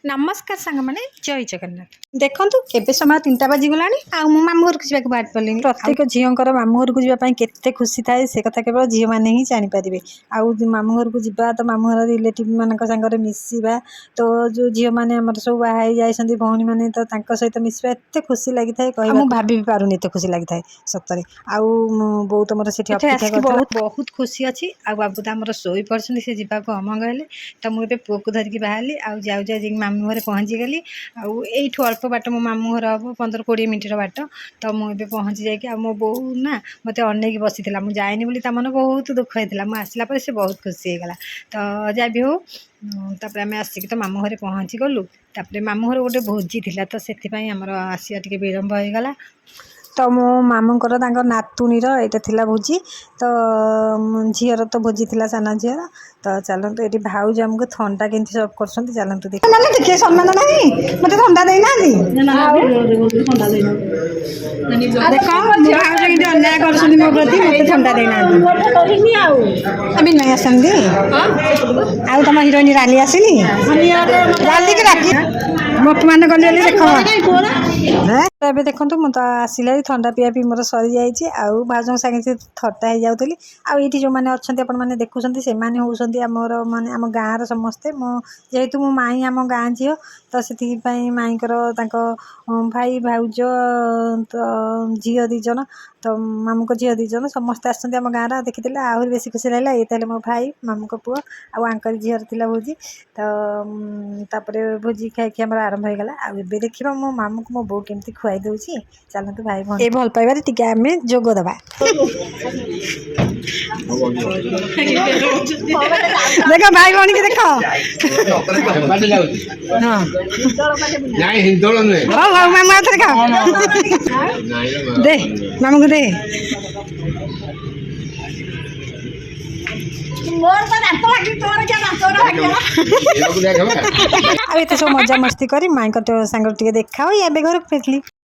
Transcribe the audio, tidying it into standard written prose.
नमस्कार सांग मैंने जय जगन्नाथ देखु एवं समय 3टा बाजिगला मो मामू घर को जावाक बाहर पड़े प्रत्येक झीर मामू घर को जावाई केते खुशी थाए से कथा केवल झी मैंने ही जानीपारे आउ मामू घर को जा तो मामू घर रिलेटिव मान सागर मिसवा तो जो झील मैंने सब बाहर जाइए भौणी मैंने तो सहित मिसवा एत खुशी लगी था कह भाभी पारूनी एत खुशी लगी था सतरे आउ बहुत मोर से बहुत खुशी अच्छी आ बाबू तो आम शोई पड़े से जावाक अमंग हेले तो मुझे पुआ को धरिकी बाहरी आउ जाऊ जाऊ मामू घर पहुँची गली आईठू अल्प बाट मो मामू घर हम 15-20 मिनट बाट तो मुझे पहुँची जाकि मो बो ना मत अनेक बसी मुझे जाएनी बोली मन बहुत दुख होता मुझे आसला पर से बहुत खुशी होगला तो जहाँ भी हो तापर आम आसिक तो मामू घर पहुँची गलु तापर मामू घर गोटे भोजी था तो से आसिया टे विलम्ब होगला तो मो मामूर नातुणीर यहाँ भोजी तो झीर तो भोजी थी साना झीर तो चलते ये भाउज आमको थंडा के सब कर चलते देखिए सम्मान ना मत थंडा देना देख भाउज कि अन्याय कर मो प्रति मत थंडा देना नहीं आसती आउ तुम हिरोइन राली आसनी राली के राखी अपमान कले देख ଏବେ ଦେଖନ୍ତୁ ମୁଁ ତ ଆସିଲା ଥଣ୍ଡା ପିଆ ପି ମୋର ସରିଯାଇଛି ଆଉ ଭାଉଜଙ୍କ ସାଙ୍ଗେ ଥଟ୍ଟା ହେଇଯାଉଥିଲି ଆଉ ଏଇଠି ଯେଉଁମାନେ ଅଛନ୍ତି ଆପଣମାନେ ଦେଖୁଛନ୍ତି ସେମାନେ ହେଉଛନ୍ତି ଆମର ମାନେ ଆମ ଗାଁର ସମସ୍ତେ ମୁଁ ଯେହେତୁ ମୋ ମାଇଁ ଆମ ଗାଁ ଝିଅ ତ ସେଥିପାଇଁ ମାଇଁଙ୍କର ତାଙ୍କ ଭାଇ ଭାଉଜ ତ ଝିଅ ଦୁଇ ଜଣ ତ ମାମୁଙ୍କ ଝିଅ ଦୁଇ ଜଣ ସମସ୍ତେ ଆସିଛନ୍ତି ଆମ ଗାଁର ଦେଖିଥିଲେ ଆହୁରି ବେଶୀ ଖୁସି ଲାଗିଲା ଏଇ ତାହେଲେ ମୋ ଭାଇ ମାମୁଙ୍କ ପୁଅ ଆଉ ଆଙ୍କର ଝିଅର ଥିଲା ଭୋଜି ତ ତାପରେ ଭୋଜି ଖାଇକି ଆମର ଆରମ୍ଭ ହେଇଗଲା ଆଉ ଏବେ ଦେଖିବା ମୋ ମାମୁଙ୍କୁ ମୋ ବୋଉ କେମିତି खुआई दूची चलते भाई भौणी ए भल पाइबार टिके आमे जोग दबा देखो भाई भौणी के देखो हां नहीं हिंदोल नुए हां हां मामू आथरे खा दे मामू को दे मोर तो दांत लागी तोर के दांत लागी आ एते सब मजा मस्ती करी माई को संग टिके देखाओ या बे घर फेरली।